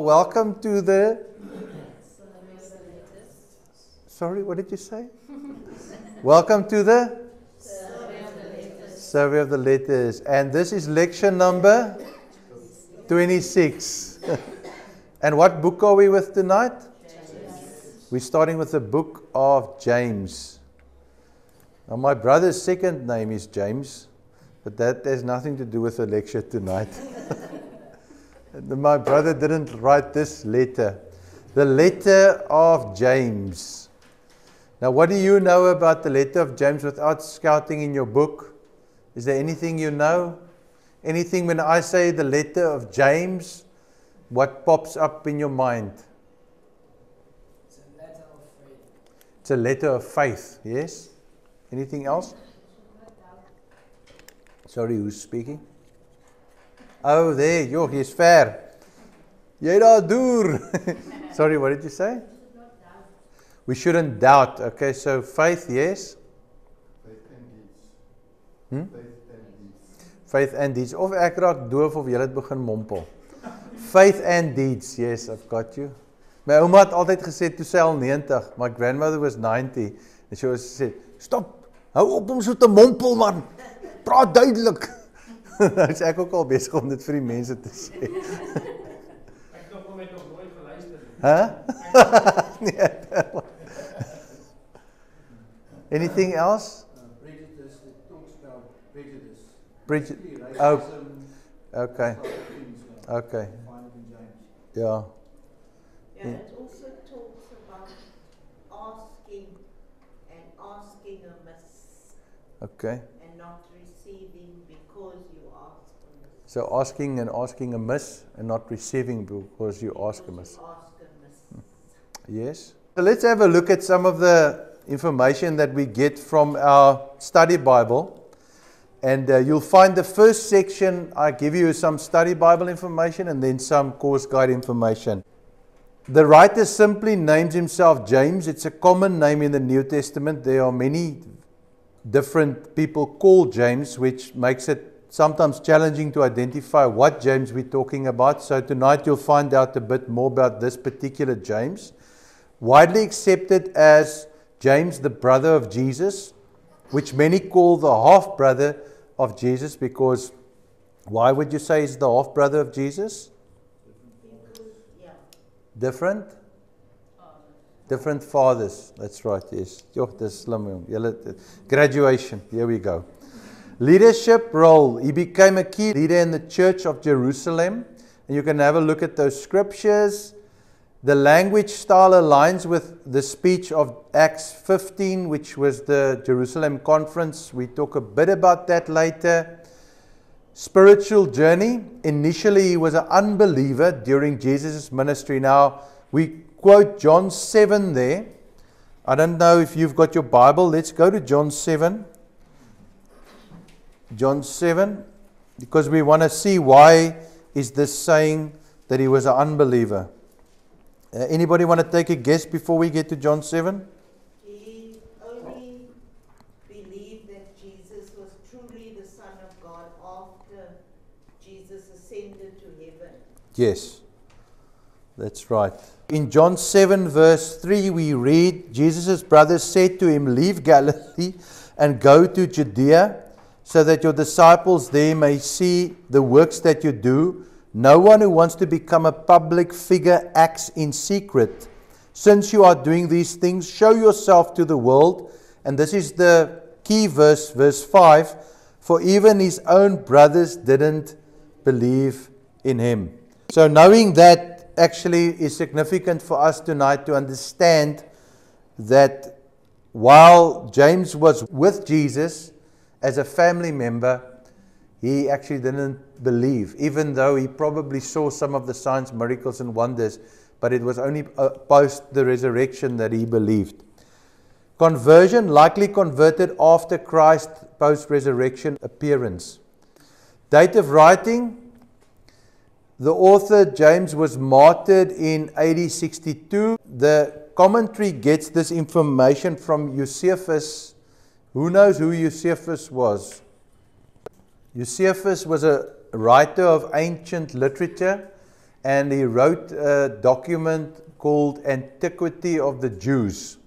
welcome to the... Sorry, what did you say? Welcome to the Survey of the Letters. And this is lecture number 26. And what book are we with tonight? James. We're starting with the book of James. Now, my brother's second name is James, but that has nothing to do with the lecture tonight. My brother didn't write this letter. The letter of James. Now, what do you know about the letter of James without scouting in your book? Is there anything you know? Anything when I say the letter of James, what pops up in your mind? It's a letter of faith. It's a letter of faith, yes? Anything else? Sorry, who's speaking? Oh, there, joh, jy's ver. Jy daar deur. Sorry, what did you say? We shouldn't doubt. Okay, so faith, yes? Faith and deeds. Hmm? Faith and deeds. Faith and deeds. Of ek raak doof of jy het begin mompel. Faith and deeds, yes, I've got you. My ouma het altyd gesê, toe sy al 90, my grandmother was 90, and she always said, stop, hou op om so te mompel man, praat duidelik. Nou is ek ook al bezig om dit vir die mense te sê. Ek nog nooit geluister. Nee. Anything else? Prejudice, it talks about prejudice. Oh, okay. Okay. Yeah. Yeah, it also talks about asking amiss Okay. and not receiving because you ask amiss. So asking amiss and not receiving because you ask amiss. Ask amiss. Yes. So let's have a look at some of the information that we get from our study Bible. And you'll find the first section, I give you some study Bible information and then some course guide information. The writer simply names himself James. It's a common name in the New Testament. There are many different people called James, which makes it sometimes challenging to identify what James we're talking about. So tonight you'll find out a bit more about this particular James. Widely accepted as James, the brother of Jesus, which many call the half-brother of Jesus, because why would you say he's the half-brother of Jesus? Yeah. Different? Different fathers. That's right, yes. Dis slim. Graduation. Here we go. Leadership role. He became a key leader in the church of Jerusalem. And you can have a look at those scriptures. The language style aligns with the speech of Acts 15, which was the Jerusalem conference. We talk a bit about that later. Spiritual journey. Initially, he was an unbeliever during Jesus' ministry. Now, we quote John 7 there. I don't know if you've got your Bible. Let's go to John 7. John 7, because we want to see why is this saying that he was an unbeliever. Anybody want to take a guess before we get to John 7? He only believed that Jesus was truly the Son of God after Jesus ascended to heaven. Yes, that's right. In John 7 verse 3 we read, Jesus' brothers said to him, leave Galilee and go to Judea, so that your disciples there may see the works that you do. No one who wants to become a public figure acts in secret. Since you are doing these things, show yourself to the world. And this is the key verse, verse 5. For even his own brothers didn't believe in him. So knowing that actually is significant for us tonight to understand that while James was with Jesus as a family member, he actually didn't believe, even though he probably saw some of the signs, miracles, and wonders, but it was only post the resurrection that he believed. Conversion, likely converted after Christ's post-resurrection appearance. Date of writing, the author James was martyred in AD 62. The commentary gets this information from Eusebius. Who knows who Eusebius was? Eusebius was a writer of ancient literature, and he wrote a document called Antiquity of the Jews.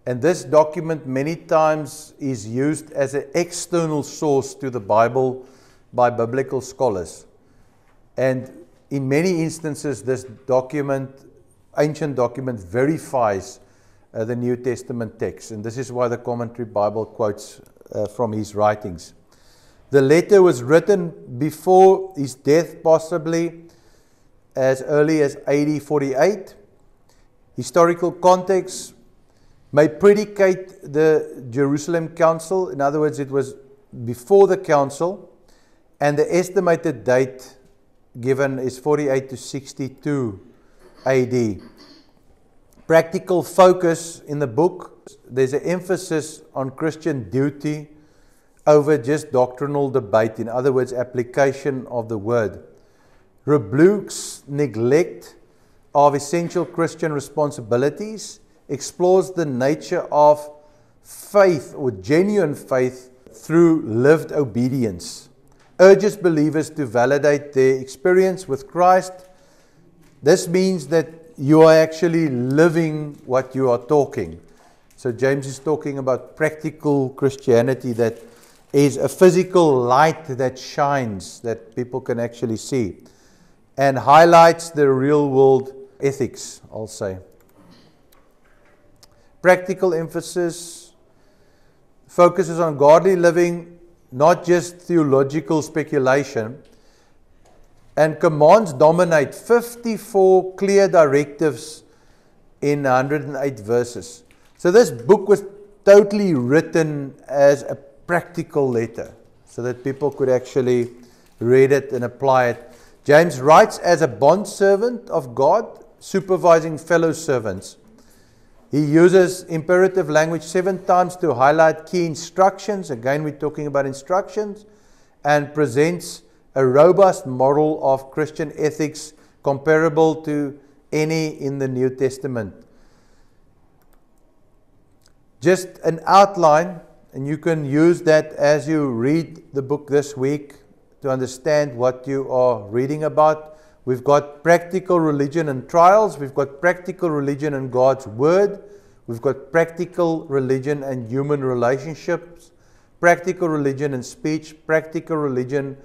And this document many times is used as an external source to the Bible by biblical scholars. And in many instances, this document, ancient document, verifies the New Testament text. And this is why the Commentary Bible quotes from his writings. The letter was written before his death, possibly as early as AD 48. Historical context may predicate the Jerusalem Council. In other words, it was before the council, and the estimated date given is 48 to 62 AD. Practical focus in the book, there's an emphasis on Christian duty over just doctrinal debate. In other words, application of the word. Rebukes neglect of essential Christian responsibilities, explores the nature of faith or genuine faith through lived obedience, urges believers to validate their experience with Christ. This means that you are actually living what you are talking. So James is talking about practical Christianity that is a physical light that shines, that people can actually see, and highlights the real world ethics, I'll say. Practical emphasis focuses on godly living, not just theological speculation, and commands dominate 54 clear directives in 108 verses. So this book was totally written as a practical letter so that people could actually read it and apply it. James writes as a bondservant of God, supervising fellow servants. He uses imperative language 7 times to highlight key instructions. Again, we're talking about instructions, and presents a robust model of Christian ethics comparable to any in the New Testament. Just an outline, and you can use that as you read the book this week to understand what you are reading about. We've got practical religion and trials. We've got practical religion and God's Word. We've got practical religion and human relationships, practical religion and speech, practical religion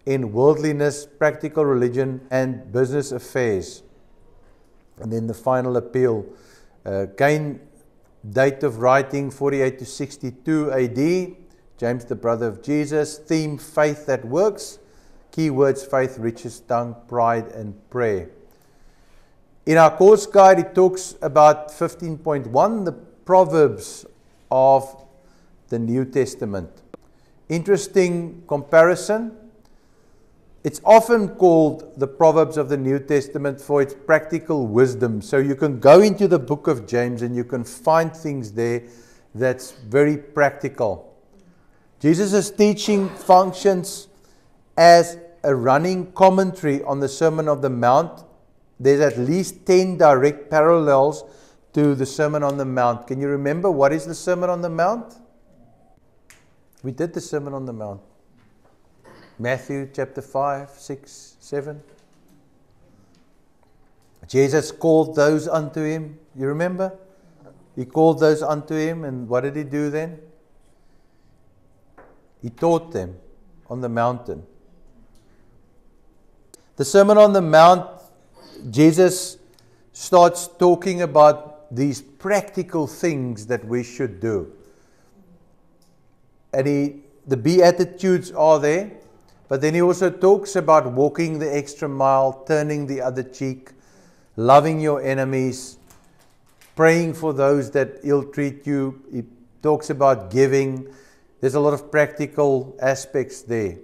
in worldliness, practical religion and business affairs. And then the final appeal. Again, date of writing 48 to 62 AD. James, the brother of Jesus. Theme, faith that works. Key words, faith, riches, tongue, pride, and prayer. In our course guide, it talks about 15.1, the Proverbs of the New Testament. Interesting comparison. It's often called the Proverbs of the New Testament for its practical wisdom. So you can go into the book of James and you can find things there that's very practical. Jesus' teaching functions as a running commentary on the Sermon on the Mount. There's at least 10 direct parallels to the Sermon on the Mount. Can you remember what is the Sermon on the Mount? We did the Sermon on the Mount. Matthew chapter 5, 6, 7. Jesus called those unto him. You remember? He called those unto him, and what did he do then? He taught them on the mountain. The Sermon on the Mount, Jesus starts talking about these practical things that we should do. And the Beatitudes are there, but then he also talks about walking the extra mile, turning the other cheek, loving your enemies, praying for those that ill-treat you. He talks about giving. There's a lot of practical aspects there.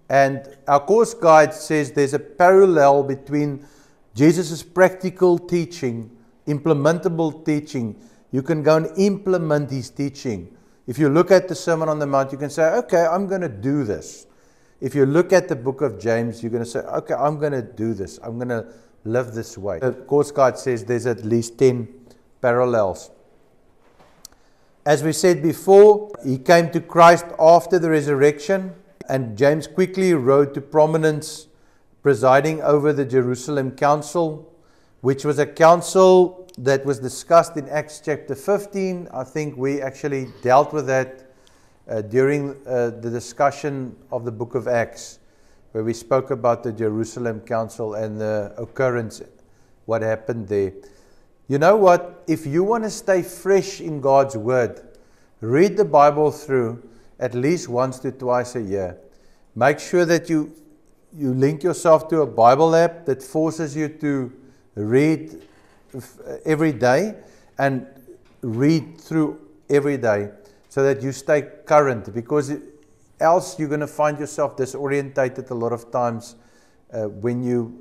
And our course guide says there's a parallel between Jesus' practical teaching, implementable teaching. You can go and implement his teaching. If you look at the Sermon on the Mount, you can say, okay, I'm going to do this. If you look at the book of James, you're going to say, okay, I'm going to do this. I'm going to live this way. The course guide says there's at least 10 parallels. As we said before, he came to Christ after the resurrection, and James quickly rose to prominence presiding over the Jerusalem Council, which was a council that was discussed in Acts chapter 15. I think we actually dealt with that during the discussion of the book of Acts, where we spoke about the Jerusalem Council and the occurrence, what happened there. You know what? If you want to stay fresh in God's Word, read the Bible through at least once to twice a year. Make sure that you link yourself to a Bible app that forces you to read every day and read through every day so that you stay current, because else you're going to find yourself disorientated a lot of times when you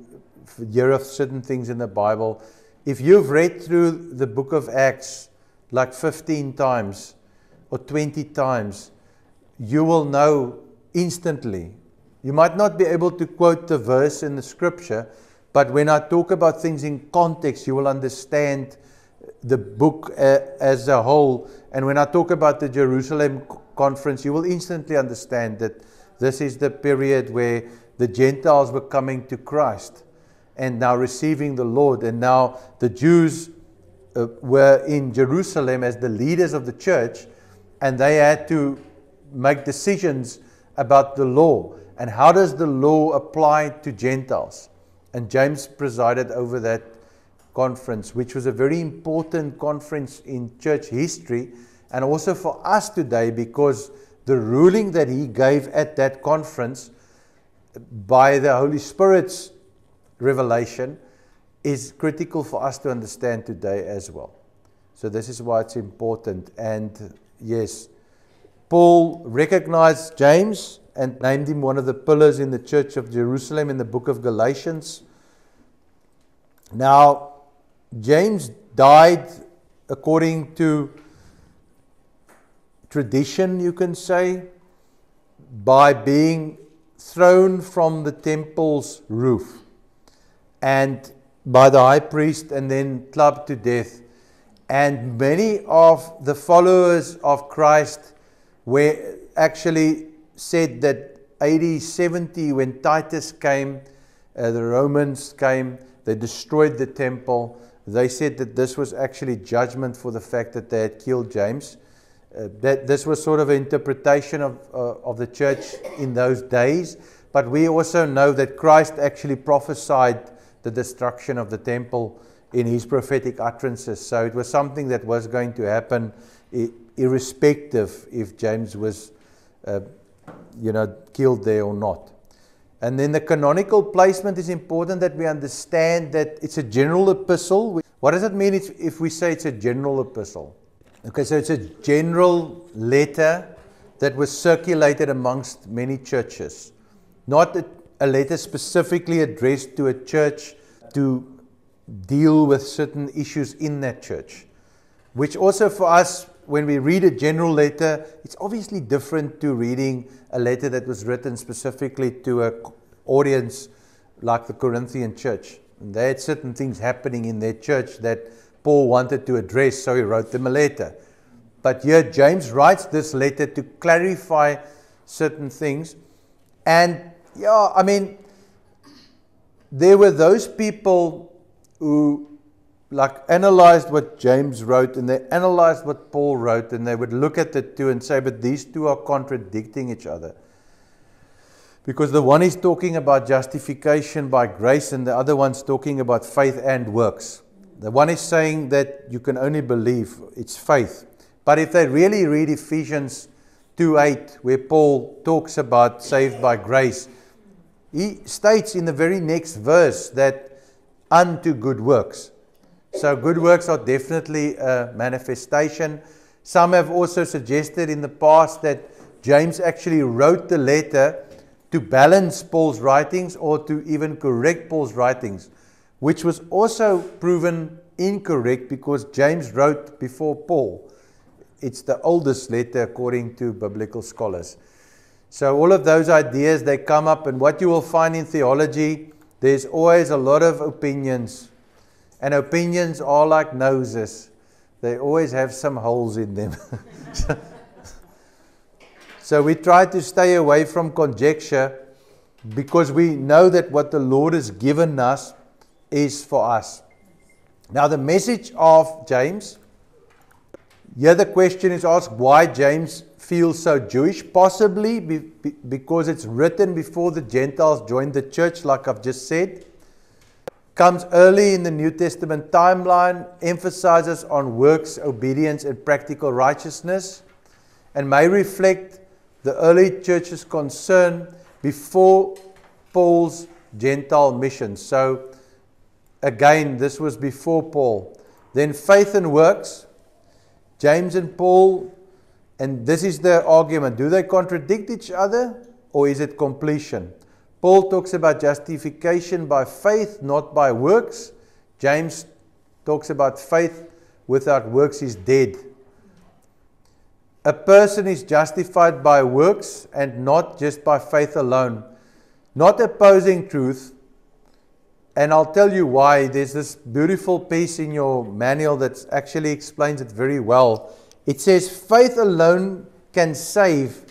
hear of certain things in the Bible. If you've read through the book of Acts like 15 times or 20 times, you will know instantly. You might not be able to quote the verse in the scripture, but when I talk about things in context, you will understand the book as a whole. And when I talk about the Jerusalem conference, you will instantly understand that this is the period where the Gentiles were coming to Christ and now receiving the Lord. And now the Jews were in Jerusalem as the leaders of the church, and they had to make decisions about the law. And how does the law apply to Gentiles? And James presided over that conference, which was a very important conference in church history, and also for us today, because the ruling that he gave at that conference by the Holy Spirit's revelation is critical for us to understand today as well. So this is why it's important. And yes, Paul recognized James and named him one of the pillars in the church of Jerusalem in the book of Galatians. Now, James died according to tradition, you can say, by being thrown from the temple's roof and by the high priest, and then clubbed to death. And many of the followers of Christ were actually said that AD 70, when Titus came, the Romans came, they destroyed the temple. They said that this was actually judgment for the fact that they had killed James. That this was sort of an interpretation of the church in those days. But we also know that Christ actually prophesied the destruction of the temple in his prophetic utterances. So it was something that was going to happen irrespective if James was killed there or not. And then the canonical placement is important, that we understand that it's a general epistle. What does it mean if we say it's a general epistle? Okay, so it's a general letter that was circulated amongst many churches. Not a letter specifically addressed to a church to deal with certain issues in that church. Which also for us, when we read a general letter, it's obviously different to reading a letter that was written specifically to an audience like the Corinthian church. And they had certain things happening in their church that Paul wanted to address, so he wrote them a letter. But here James writes this letter to clarify certain things. And there were those people who analyzed what James wrote, and they analyzed what Paul wrote, and they would look at the two and say, but these two are contradicting each other. Because the one is talking about justification by grace, and the other one's talking about faith and works. The one is saying that you can only believe, it's faith. But if they really read Ephesians 2:8, where Paul talks about saved by grace, he states in the very next verse that unto good works. So good works are definitely a manifestation. Some have also suggested in the past that James actually wrote the letter to balance Paul's writings or to even correct Paul's writings, which was also proven incorrect because James wrote before Paul. It's the oldest letter according to biblical scholars. So all of those ideas, they come up, and what you will find in theology, there's always a lot of opinions. And opinions are like noses. They always have some holes in them. So we try to stay away from conjecture, because we know that what the Lord has given us is for us. Now the message of James, here the question is asked why James feels so Jewish, possibly because it's written before the Gentiles joined the church, like I've just said. Comes early in the New Testament timeline, emphasizes on works, obedience, and practical righteousness, and may reflect the early church's concern before Paul's Gentile mission. So, again, this was before Paul. Then faith and works, James and Paul, and this is the argument. Do they contradict each other, or is it completion? Paul talks about justification by faith, not by works. James talks about faith without works is dead. A person is justified by works and not just by faith alone. Not opposing truth. And I'll tell you why. There's this beautiful piece in your manual that actually explains it very well. It says faith alone can save,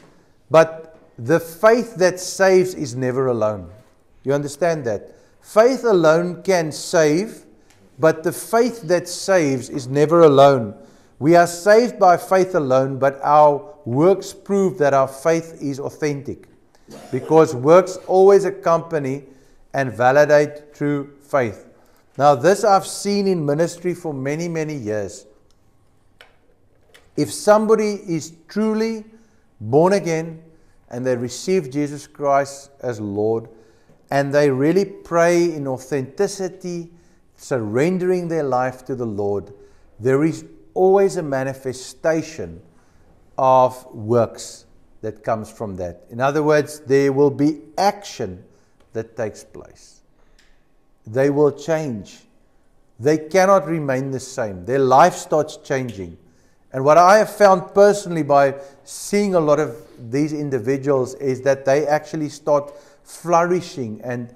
but the faith that saves is never alone. You understand that? Faith alone can save, but the faith that saves is never alone. We are saved by faith alone, but our works prove that our faith is authentic. Because works always accompany and validate true faith. Now this I've seen in ministry for many, many years. If somebody is truly born again, and they receive Jesus Christ as Lord, and they really pray in authenticity, surrendering their life to the Lord, there is always a manifestation of works that comes from that. In other words, there will be action that takes place. They will change. They cannot remain the same. Their life starts changing. And what I have found personally by seeing a lot of these individuals is that they actually start flourishing and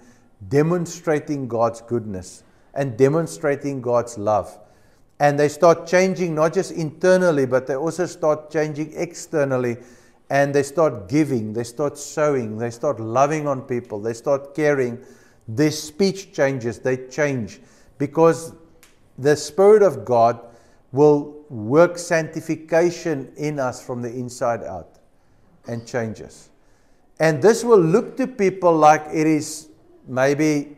demonstrating God's goodness and demonstrating God's love. And they start changing not just internally, but they also start changing externally. And they start giving, they start sowing, they start loving on people, they start caring. Their speech changes, they change. Because the Spirit of God will work sanctification in us from the inside out and change us. And this will look to people like it is maybe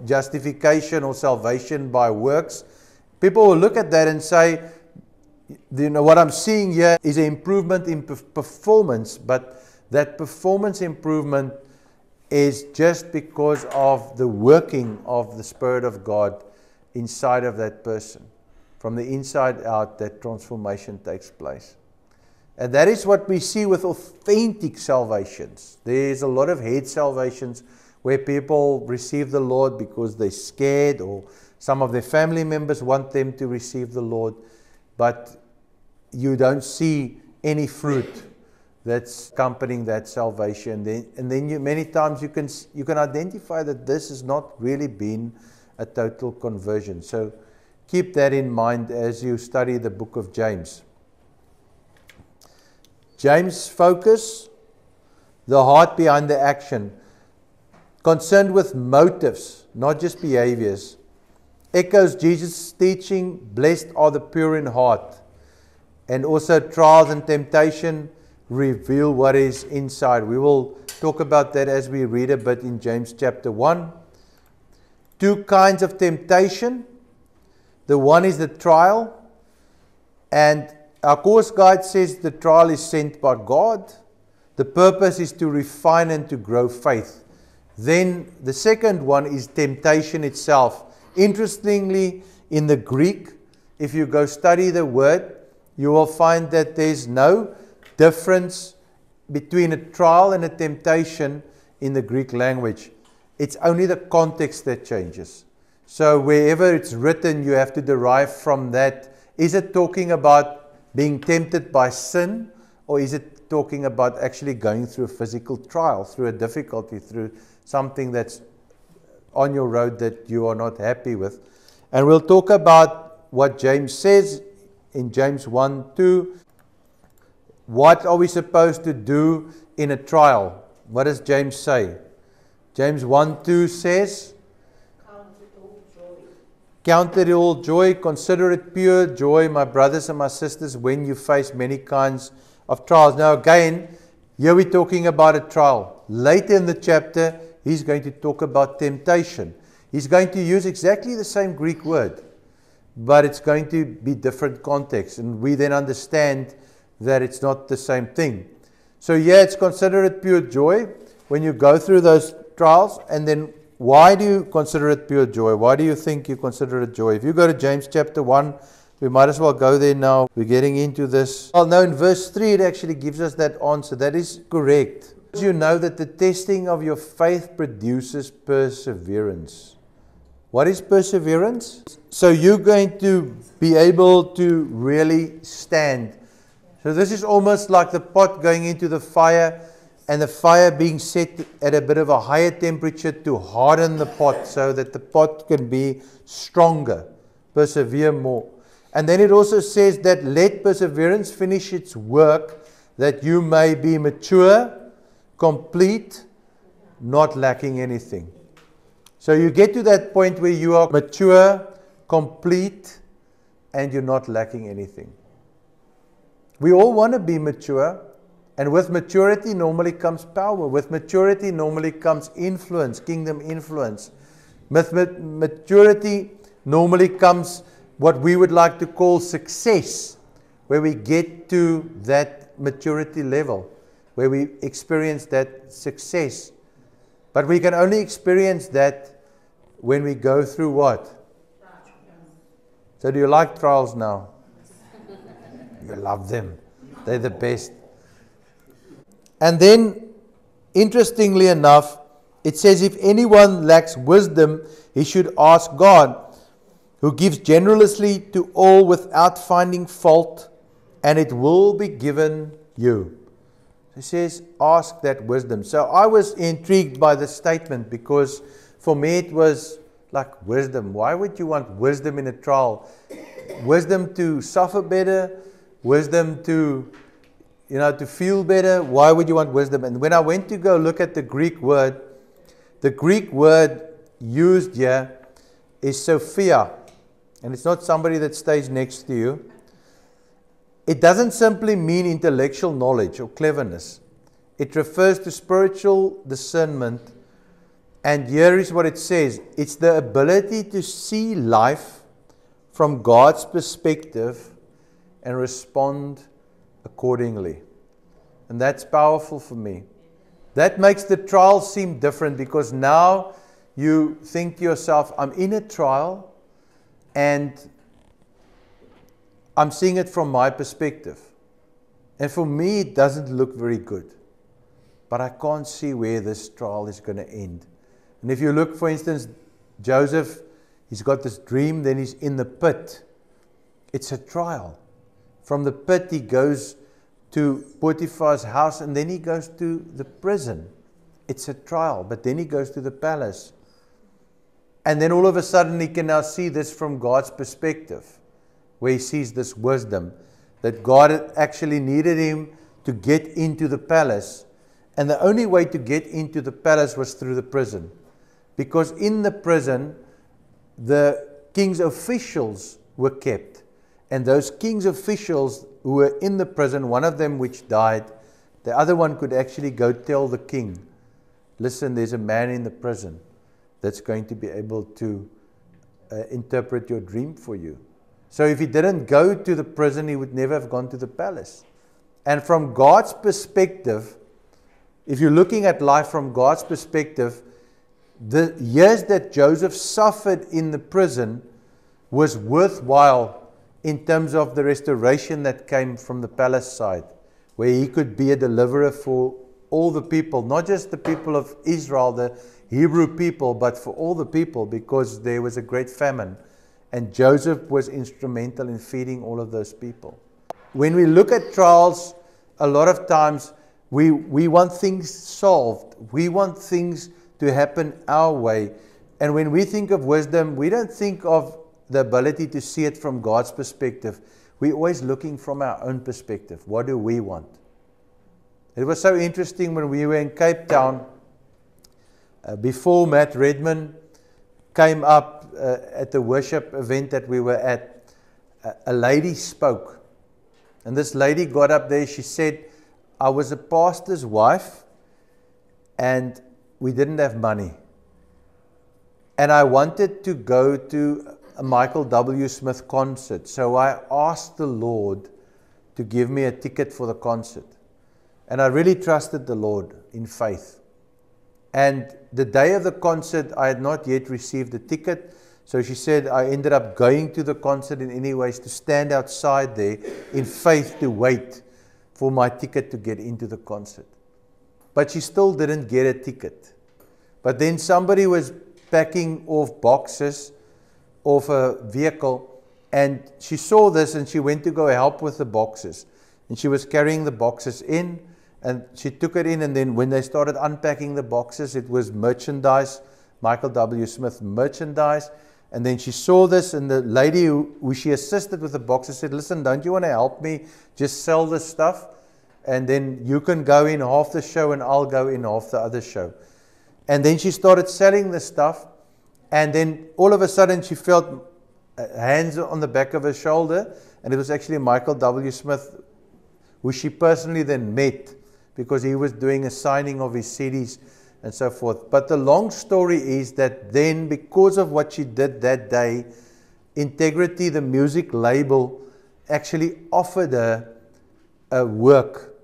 justification or salvation by works. People will look at that and say, you know, what I'm seeing here is an improvement in performance, but that performance improvement is just because of the working of the Spirit of God inside of that person. From the inside out, that transformation takes place. And that is what we see with authentic salvations. There's a lot of head salvations where people receive the Lord because they're scared, or some of their family members want them to receive the Lord, but you don't see any fruit that's accompanying that salvation. And then many times you can identify that this has not really been a total conversion. So keep that in mind as you study the book of James. James' focus, the heart behind the action, concerned with motives, not just behaviors, echoes Jesus' teaching, blessed are the pure in heart. And also trials and temptation reveal what is inside. We will talk about that as we read a bit in James chapter 1. Two kinds of temptation. The one is the trial, and our course guide says the trial is sent by God. The purpose is to refine and to grow faith. Then the second one is temptation itself. Interestingly, in the Greek, if you go study the word, you will find that there's no difference between a trial and a temptation in the Greek language. It's only the context that changes. So wherever it's written, you have to derive from that. Is it talking about being tempted by sin, or is it talking about actually going through a physical trial, through a difficulty, through something that's on your road that you are not happy with? And we'll talk about what James says in James 1:2. What are we supposed to do in a trial? What does James say? James 1:2 says, Count it all joy. count it all joy, consider it pure joy, my brothers and my sisters, when you face many kinds of trials. Now again, here we're talking about a trial. Later in the chapter, he's going to talk about temptation. He's going to use exactly the same Greek word, but it's going to be different context, and we then understand that it's not the same thing. So yeah, it's consider it pure joy when you go through those trials. And then why do you consider it pure joy? Why do you think you consider it joy? If you go to James chapter 1, we might as well go there now. We're getting into this. Well, no, in verse 3 it actually gives us that answer. That is correct. You know that the testing of your faith produces perseverance. What is perseverance? So you're going to be able to really stand. So this is almost like the pot going into the fire, and the fire being set at a bit of a higher temperature to harden the pot so that the pot can be stronger, persevere more. And then it also says that let perseverance finish its work, that you may be mature, complete, not lacking anything. So you get to that point where you are mature, complete, and you're not lacking anything. We all want to be mature, and with maturity normally comes power. With maturity normally comes influence, kingdom influence. With maturity normally comes what we would like to call success, where we get to that maturity level, where we experience that success. But we can only experience that when we go through what? So do you like trials now? You love them. They're the best. And then, interestingly enough, it says if anyone lacks wisdom, he should ask God, who gives generously to all without finding fault, and it will be given you. He says, ask that wisdom. So I was intrigued by this statement because for me it was like wisdom. Why would you want wisdom in a trial? Wisdom to suffer better, wisdom to feel better. Why would you want wisdom? And when I went to go look at the Greek word used here is Sophia. And it's not somebody that stays next to you. It doesn't simply mean intellectual knowledge or cleverness. It refers to spiritual discernment. And here is what it says. It's the ability to see life from God's perspective and respond accordingly. And that's powerful for me. That makes the trial seem different because now you think to yourself, I'm in a trial and I'm seeing it from my perspective. And for me, it doesn't look very good. But I can't see where this trial is going to end. And if you look, for instance, Joseph, he's got this dream, then he's in the pit. It's a trial. From the pit, he goes to Potiphar's house, and then he goes to the prison. It's a trial, but then he goes to the palace. And then all of a sudden, he can now see this from God's perspective, where he sees this wisdom, that God actually needed him to get into the palace. And the only way to get into the palace was through the prison. Because in the prison, the king's officials were kept. And those king's officials who were in the prison, one of them which died, the other one could actually go tell the king, listen, there's a man in the prison that's going to be able to interpret your dream for you. So if he didn't go to the prison, he would never have gone to the palace. And from God's perspective, if you're looking at life from God's perspective, the years that Joseph suffered in the prison was worthwhile in terms of the restoration that came from the palace side, where he could be a deliverer for all the people, not just the people of Israel, the Hebrew people, but for all the people, because there was a great famine. And Joseph was instrumental in feeding all of those people. When we look at trials, a lot of times we want things solved. We want things to happen our way. And when we think of wisdom, we don't think of the ability to see it from God's perspective. We're always looking from our own perspective. What do we want? It was so interesting when we were in Cape Town. Before Matt Redman came up at the worship event that we were at, a lady spoke. And this lady got up there, she said, I was a pastor's wife and we didn't have money. And I wanted to go to a Michael W. Smith concert. So I asked the Lord to give me a ticket for the concert. And I really trusted the Lord in faith. And the day of the concert, I had not yet received the ticket. So she said, I ended up going to the concert in any ways to stand outside there in faith to wait for my ticket to get into the concert. But she still didn't get a ticket. But then somebody was packing off boxes off a vehicle, and she saw this and she went to go help with the boxes. And she was carrying the boxes in, and she took it in, and then when they started unpacking the boxes, it was merchandise, Michael W. Smith merchandise. And then she saw this, and the lady who she assisted with the boxes said, listen, don't you want to help me just sell this stuff? And then you can go in half the show and I'll go in half the other show. And then she started selling the stuff, and then all of a sudden she felt hands on the back of her shoulder, and it was actually Michael W. Smith, who she personally then met because he was doing a signing of his CDs and so forth. But the long story is that then, because of what she did that day, Integrity, the music label, actually offered her a work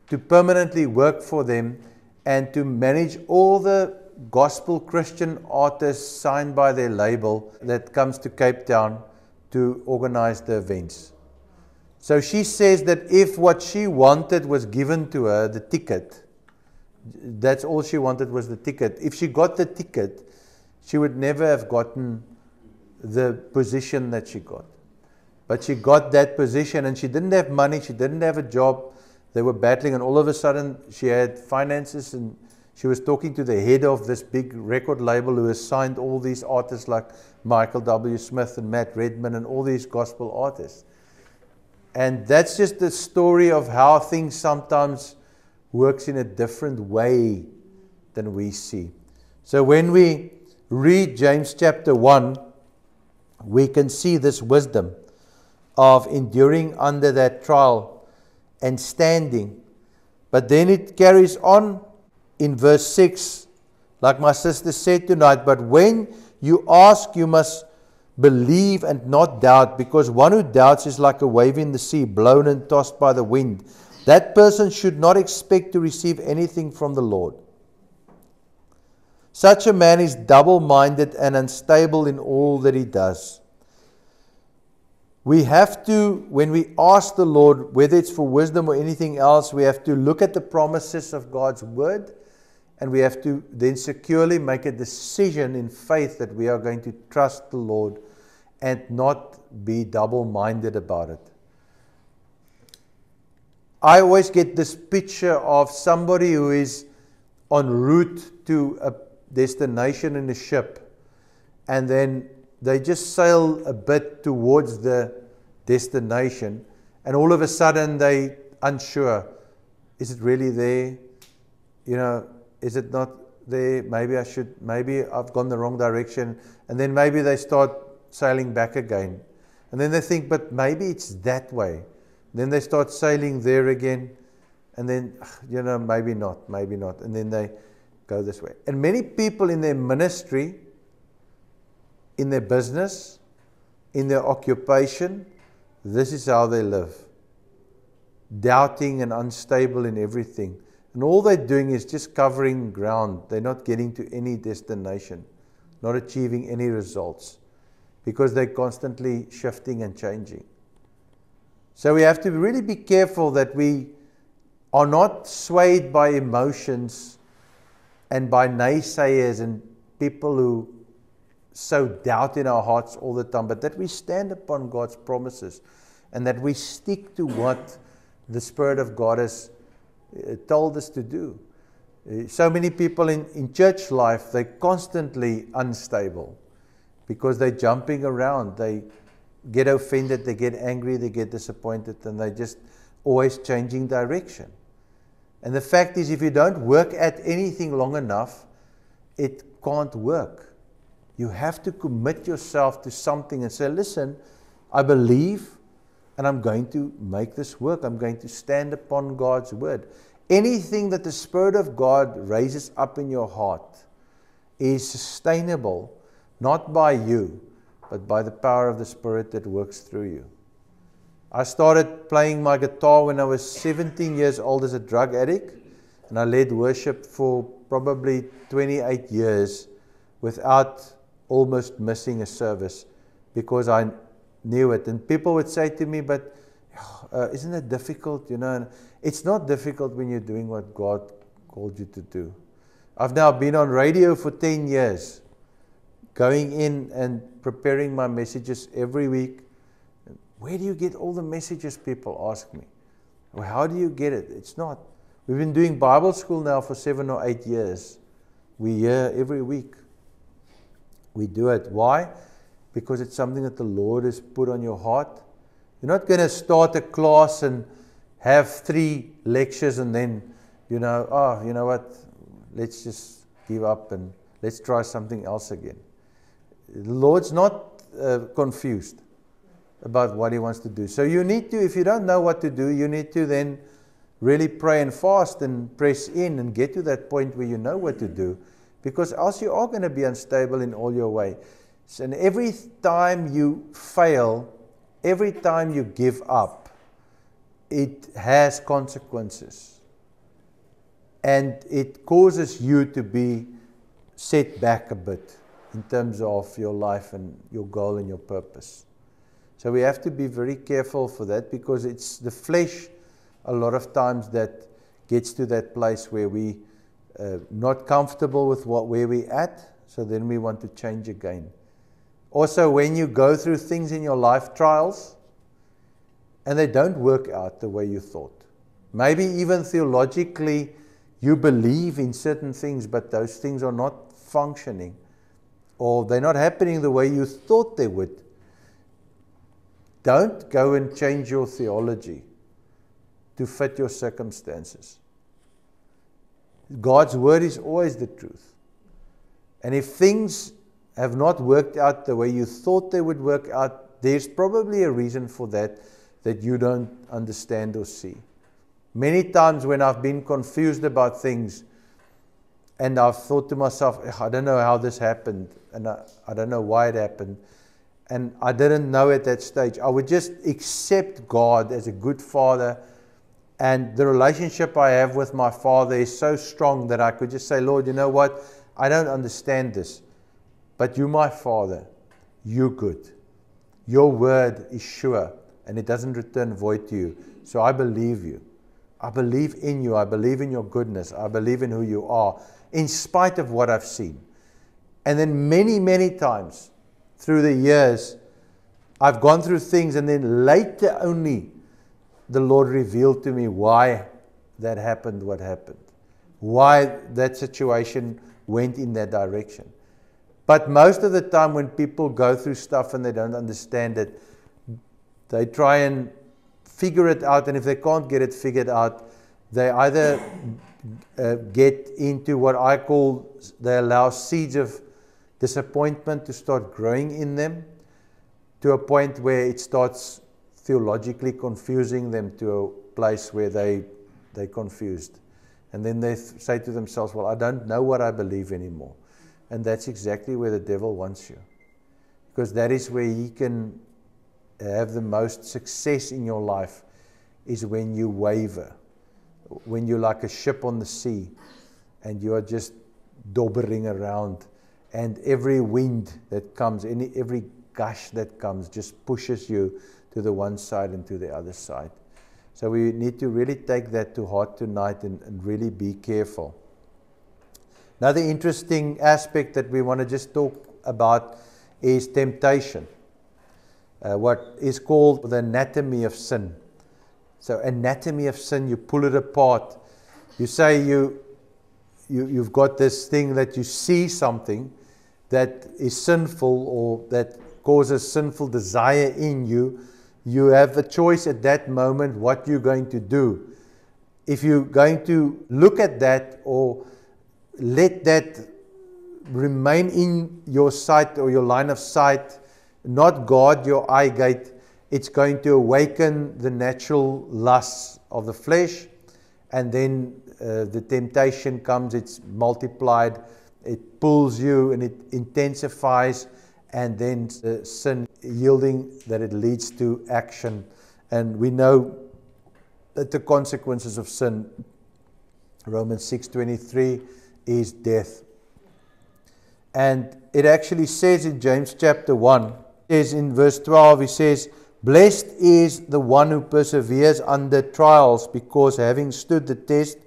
to permanently work for them and to manage all the gospel Christian artists signed by their label that comes to Cape Town to organize the events. So she says that if what she wanted was given to her, the ticket, that's all she wanted was the ticket. If she got the ticket, she would never have gotten the position that she got. But she got that position, and she didn't have money, she didn't have a job. They were battling, and all of a sudden she had finances, and she was talking to the head of this big record label who has signed all these artists like Michael W. Smith and Matt Redman and all these gospel artists. And that's just the story of how things sometimes works in a different way than we see. So when we read James chapter 1, we can see this wisdom of enduring under that trial and standing. But then it carries on in verse 6, like my sister said tonight, but when you ask, you must believe and not doubt, because one who doubts is like a wave in the sea, blown and tossed by the wind. That person should not expect to receive anything from the Lord. Such a man is double-minded and unstable in all that he does. We have to, when we ask the Lord, whether it's for wisdom or anything else, we have to look at the promises of God's word, and we have to then securely make a decision in faith that we are going to trust the Lord and not be double-minded about it. I always get this picture of somebody who is en route to a destination in a ship, and then they just sail a bit towards the destination, and all of a sudden they're unsure. Is it really there? You know, is it not there? Maybe I've gone the wrong direction. And then maybe they start sailing back again. And then they think, but maybe it's that way. Then they start sailing there again. And then, maybe not. And then they go this way. And many people in their ministry, in their business, in their occupation, this is how they live. Doubting and unstable in everything. And all they're doing is just covering ground. They're not getting to any destination, not achieving any results, because they're constantly shifting and changing. So we have to really be careful that we are not swayed by emotions and by naysayers and people who sow doubt in our hearts all the time, but that we stand upon God's promises and that we stick to what the Spirit of God has told us to do. So many people in church life, they're constantly unstable because they're jumping around. They get offended, they get angry, they get disappointed, and they're just always changing direction. And the fact is, if you don't work at anything long enough, it can't work. You have to commit yourself to something and say, listen, I believe and I'm going to make this work. I'm going to stand upon God's word. Anything that the Spirit of God raises up in your heart is sustainable, not by you, but by the power of the Spirit that works through you. I started playing my guitar when I was 17 years old as a drug addict, and I led worship for probably 28 years without almost missing a service because I knew it. And people would say to me, but isn't it difficult, you know? And it's not difficult when you're doing what God called you to do. I've now been on radio for 10 years, going in and preparing my messages every week. Where do you get all the messages, people ask me? Well, how do you get it? It's not. We've been doing Bible school now for 7 or 8 years. We hear every week. We do it. Why? Because it's something that the Lord has put on your heart. You're not going to start a class and have 3 lectures and then, you know what, let's just give up and let's try something else again. The Lord's not confused about what He wants to do. So you need to, if you don't know what to do, you need to then really pray and fast and press in and get to that point where you know what to do, because else you are going to be unstable in all your ways. And every time you fail, every time you give up, it has consequences. And it causes you to be set back a bit in terms of your life and your goal and your purpose. So we have to be very careful for that, because it's the flesh a lot of times that gets to that place where we not comfortable with where we're at, so then we want to change again. Also, when you go through things in your life, trials, and they don't work out the way you thought. Maybe even theologically you believe in certain things, but those things are not functioning, or they're not happening the way you thought they would. Don't go and change your theology to fit your circumstances. God's word is always the truth. And if things have not worked out the way you thought they would work out, there's probably a reason for that you don't understand or see. Many times when I've been confused about things and I've thought to myself, I don't know how this happened, and I don't know why it happened, and I didn't know at that stage, I would just accept God as a good Father. And the relationship I have with my Father is so strong that I could just say, Lord, you know what? I don't understand this, but you're my Father. You're good. Your word is sure, and it doesn't return void to you. So I believe you. I believe in you. I believe in your goodness. I believe in who you are, in spite of what I've seen. And then many, many times through the years, I've gone through things, and then later only the Lord revealed to me why that happened, what happened, why that situation went in that direction. But most of the time when people go through stuff and they don't understand it, they try and figure it out, and if they can't get it figured out, they either get into what I call, they allow seeds of disappointment to start growing in them, to a point where it starts theologically confusing them to a place where they're confused. And then they say to themselves, well, I don't know what I believe anymore. And that's exactly where the devil wants you. Because that is where he can have the most success in your life, is when you waver. When you're like a ship on the sea and you are just dobbering around, and every wind that comes, every gush that comes just pushes you to the one side and to the other side. So we need to really take that to heart tonight and really be careful. Another interesting aspect that we want to just talk about is temptation. What is called the anatomy of sin. So anatomy of sin, you pull it apart. You say you've got this thing that you see something that is sinful or that causes sinful desire in you. You have a choice at that moment what you're going to do. If you're going to look at that or let that remain in your sight or your line of sight, not guard your eye gate, it's going to awaken the natural lusts of the flesh, and then the temptation comes, it's multiplied, it pulls you and it intensifies, and then sin yielding that it leads to action. And we know that the consequences of sin, Romans 6:23, is death. And it actually says in James chapter 1, it says in verse 12, he says, "Blessed is the one who perseveres under trials, because having stood the test,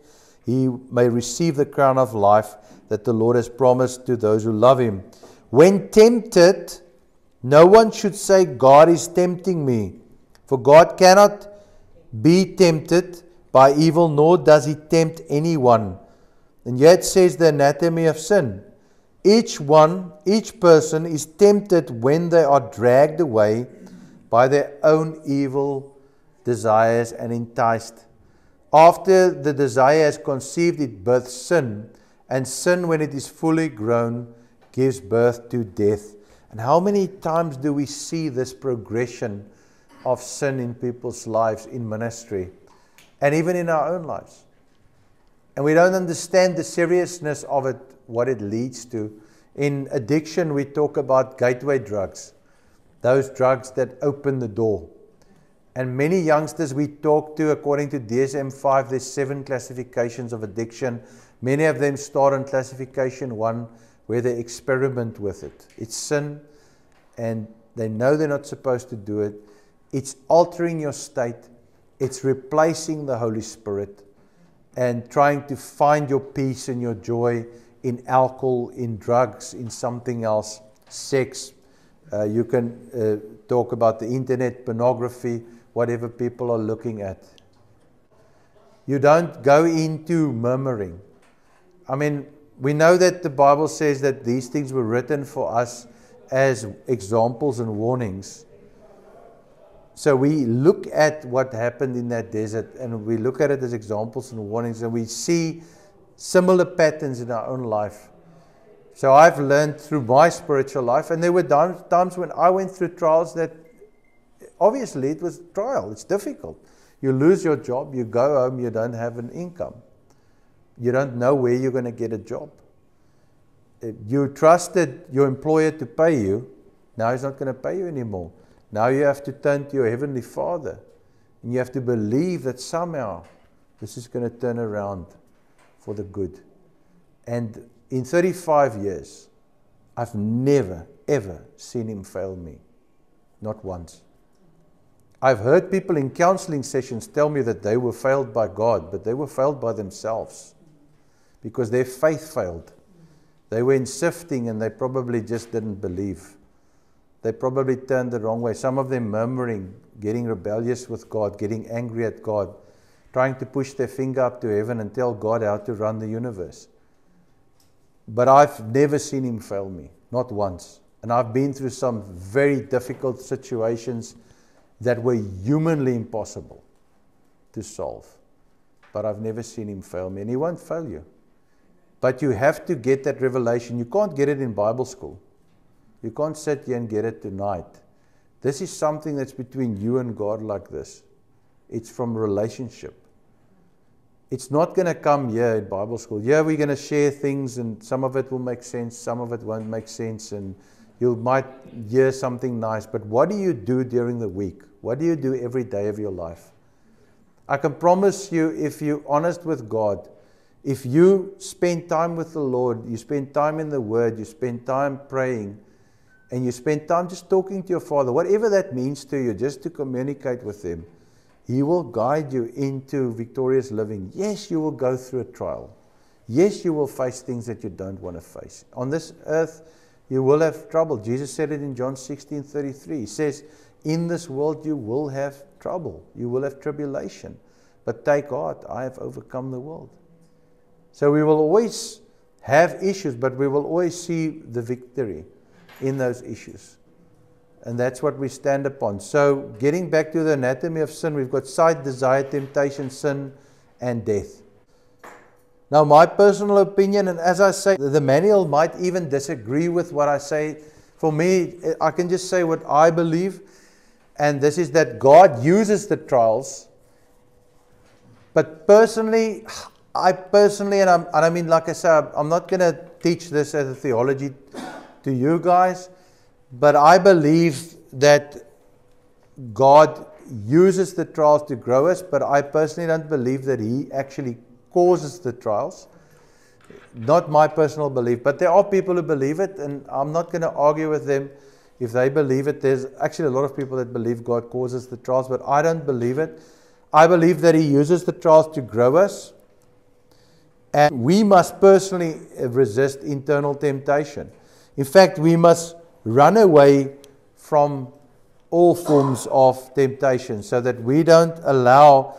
he may receive the crown of life that the Lord has promised to those who love him. When tempted, no one should say, 'God is tempting me.' For God cannot be tempted by evil, nor does he tempt anyone." And yet says the anatomy of sin. Each person is tempted when they are dragged away by their own evil desires and enticed. After the desire has conceived, it births sin, and sin, when it is fully grown, gives birth to death. And how many times do we see this progression of sin in people's lives in ministry, and even in our own lives? And we don't understand the seriousness of it, what it leads to. In addiction, we talk about gateway drugs, those drugs that open the door. And many youngsters we talk to, according to DSM-5, there's 7 classifications of addiction. Many of them start on classification 1, where they experiment with it. It's sin, and they know they're not supposed to do it. It's altering your state. It's replacing the Holy Spirit and trying to find your peace and your joy in alcohol, in drugs, in something else, sex. You can talk about the internet, pornography, whatever people are looking at. You don't go into murmuring. I mean, we know that the Bible says that these things were written for us as examples and warnings. So we look at what happened in that desert, and we look at it as examples and warnings, and we see similar patterns in our own life. So I've learned through my spiritual life, and there were times when I went through trials that, obviously, it was trial. It's difficult. You lose your job, you go home, you don't have an income. You don't know where you're going to get a job. You trusted your employer to pay you. Now he's not going to pay you anymore. Now you have to turn to your Heavenly Father. And you have to believe that somehow this is going to turn around for the good. And in 35 years, I've never, ever seen him fail me. Not once. I've heard people in counseling sessions tell me that they were failed by God, but they were failed by themselves because their faith failed. They were in sifting and they probably just didn't believe. They probably turned the wrong way. Some of them murmuring, getting rebellious with God, getting angry at God, trying to push their finger up to heaven and tell God how to run the universe. But I've never seen him fail me, not once. And I've been through some very difficult situations that were humanly impossible to solve. But I've never seen him fail me, and he won't fail you. But you have to get that revelation. You can't get it in Bible school. You can't sit here and get it tonight. This is something that's between you and God like this. It's from relationship. It's not going to come here in Bible school. Here we're going to share things, and some of it will make sense, some of it won't make sense, and you might hear something nice. But what do you do during the week? What do you do every day of your life? I can promise you, if you're honest with God, if you spend time with the Lord, you spend time in the Word, you spend time praying, and you spend time just talking to your Father, whatever that means to you, just to communicate with Him, He will guide you into victorious living. Yes, you will go through a trial. Yes, you will face things that you don't want to face. On this earth, you will have trouble. Jesus said it in John 16:33. He says, in this world you will have trouble. You will have tribulation. But take heart, I have overcome the world. So we will always have issues, but we will always see the victory in those issues. And that's what we stand upon. So getting back to the anatomy of sin, we've got sight, desire, temptation, sin, and death. Now, my personal opinion, and as I say, the manual might even disagree with what I say. For me, I can just say what I believe, and this is that God uses the trials. But personally, and I mean, like I said, I'm not going to teach this as a theology to you guys, but I believe that God uses the trials to grow us, but I personally don't believe that He actually causes the trials. Not my personal belief, but there are people who believe it, and I'm not going to argue with them if they believe it. There's actually a lot of people that believe God causes the trials, but I don't believe it. I believe that He uses the trials to grow us, and we must personally resist internal temptation. In fact, we must run away from all forms of temptation so that we don't allow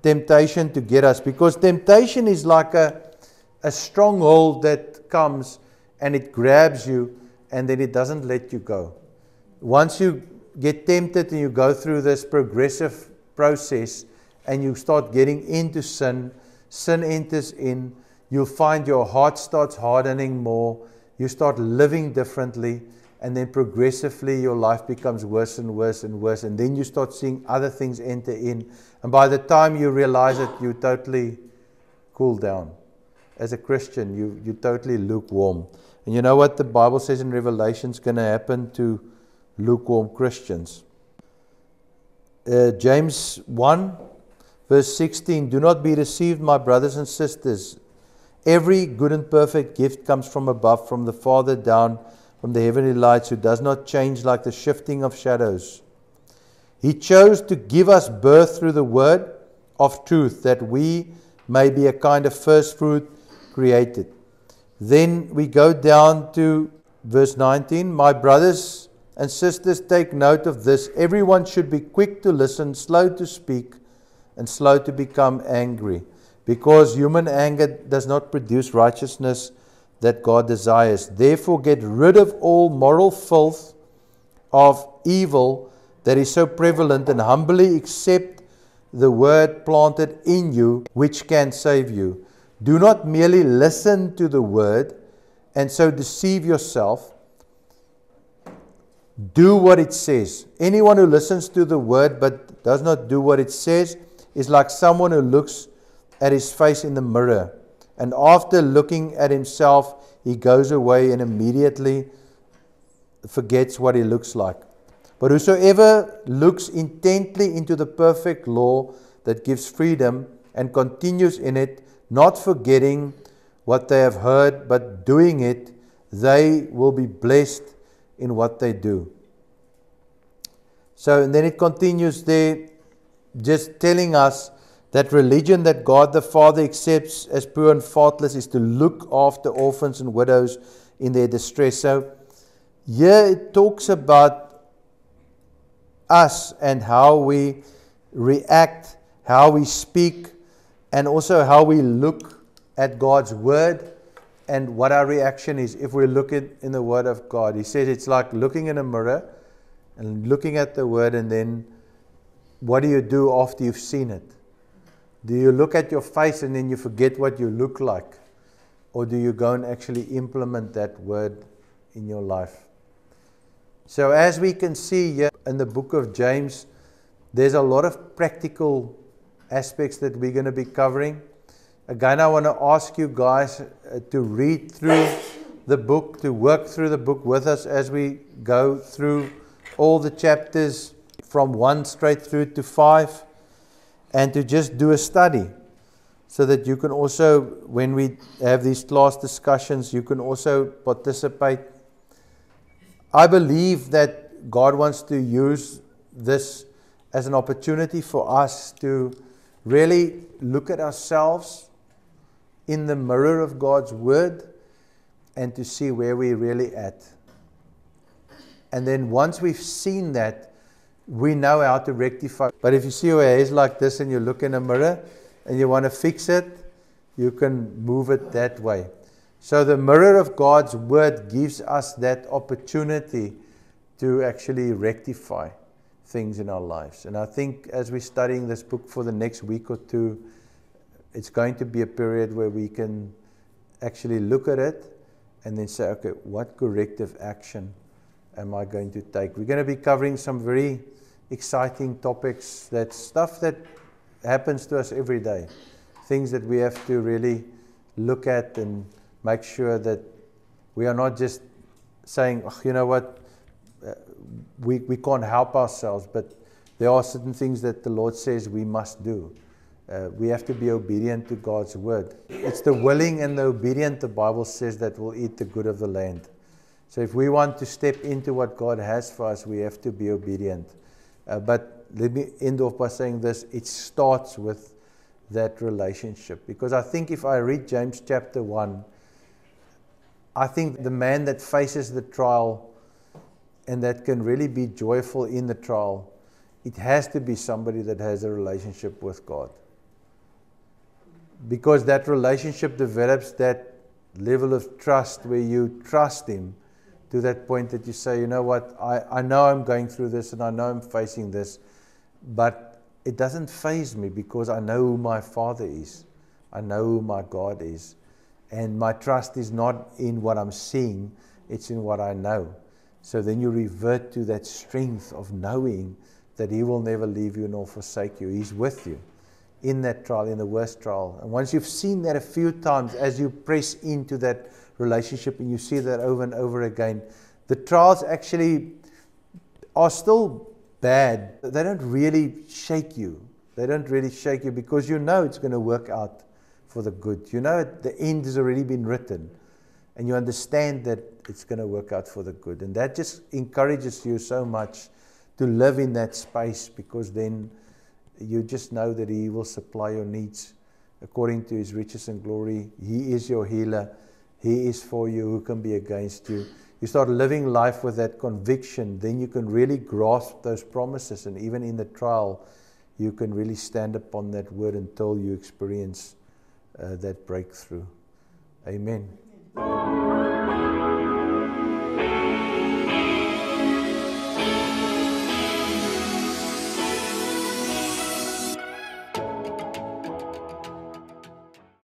temptation to get us, because temptation is like a stronghold that comes and it grabs you and then it doesn't let you go. Once you get tempted and you go through this progressive process and you start getting into sin, sin enters in, you'll find your heart starts hardening more, you start living differently, and then progressively your life becomes worse and worse and worse, and then you start seeing other things enter in, and by the time you realize it, you totally cool down. As a Christian, you totally lukewarm. And you know what the Bible says in Revelation is going to happen to lukewarm Christians? James 1 verse 16, do not be deceived, my brothers and sisters. Every good and perfect gift comes from above, from the Father down, from the heavenly lights, who does not change like the shifting of shadows. He chose to give us birth through the word of truth, that we may be a kind of first fruit created. Then we go down to verse 19. My brothers and sisters, take note of this. Everyone should be quick to listen, slow to speak, and slow to become angry, because human anger does not produce righteousness that God desires. Therefore, get rid of all moral filth of evil that is so prevalent, and humbly accept the word planted in you, which can save you. Do not merely listen to the word and so deceive yourself. Do what it says. Anyone who listens to the word but does not do what it says is like someone who looks at his face in the mirror, and after looking at himself, he goes away and immediately forgets what he looks like. But whosoever looks intently into the perfect law that gives freedom and continues in it, not forgetting what they have heard, but doing it, they will be blessed in what they do. So, and then it continues there, just telling us that religion that God the Father accepts as pure and faultless is to look after orphans and widows in their distress. So here it talks about us and how we react, how we speak, and also how we look at God's word and what our reaction is if we look in the word of God. He says it's like looking in a mirror and looking at the word, and then what do you do after you've seen it? Do you look at your face and then you forget what you look like? Or do you go and actually implement that word in your life? So as we can see here in the book of James, there's a lot of practical aspects that we're going to be covering. Again, I want to ask you guys to read through the book, to work through the book with us as we go through all the chapters from 1 straight through to 5, and to just do a study so that you can also, when we have these class discussions, you can also participate. I believe that God wants to use this as an opportunity for us to really look at ourselves in the mirror of God's word and to see where we're really at. And then once we've seen that, we know how to rectify. But if you see your hair is like this and you look in a mirror and you want to fix it, you can move it that way. So the mirror of God's word gives us that opportunity to actually rectify things in our lives. And I think as we're studying this book for the next week or two, it's going to be a period where we can actually look at it and then say, okay, what corrective action am I going to take? We're going to be covering some very exciting topics, that's stuff that happens to us every day, things that we have to really look at and make sure that we are not just saying, oh, you know what, we can't help ourselves, but there are certain things that the Lord says we must do. We have to be obedient to God's word. It's the willing and the obedient, the Bible says, that will eat the good of the land. So if we want to step into what God has for us, we have to be obedient. But let me end off by saying this, it starts with that relationship. Because I think if I read James chapter 1, I think the man that faces the trial and that can really be joyful in the trial, it has to be somebody that has a relationship with God. Because that relationship develops that level of trust where you trust Him to that point that you say, you know what, I know I'm going through this and I know I'm facing this, but it doesn't faze me because I know who my Father is. I know who my God is. And my trust is not in what I'm seeing, it's in what I know. So then you revert to that strength of knowing that He will never leave you nor forsake you. He's with you in that trial, in the worst trial. And once you've seen that a few times, as you press into that relationship and you see that over and over again, the trials actually are still bad. They don't really shake you. They don't really shake you because you know it's going to work out for the good. You know the end has already been written and you understand that it's going to work out for the good. And that just encourages you so much to live in that space, because then you just know that He will supply your needs according to His riches and glory. He is your healer. He is for you. Who can be against you? You start living life with that conviction, then you can really grasp those promises, and even in the trial, you can really stand upon that word until you experience that breakthrough. Amen.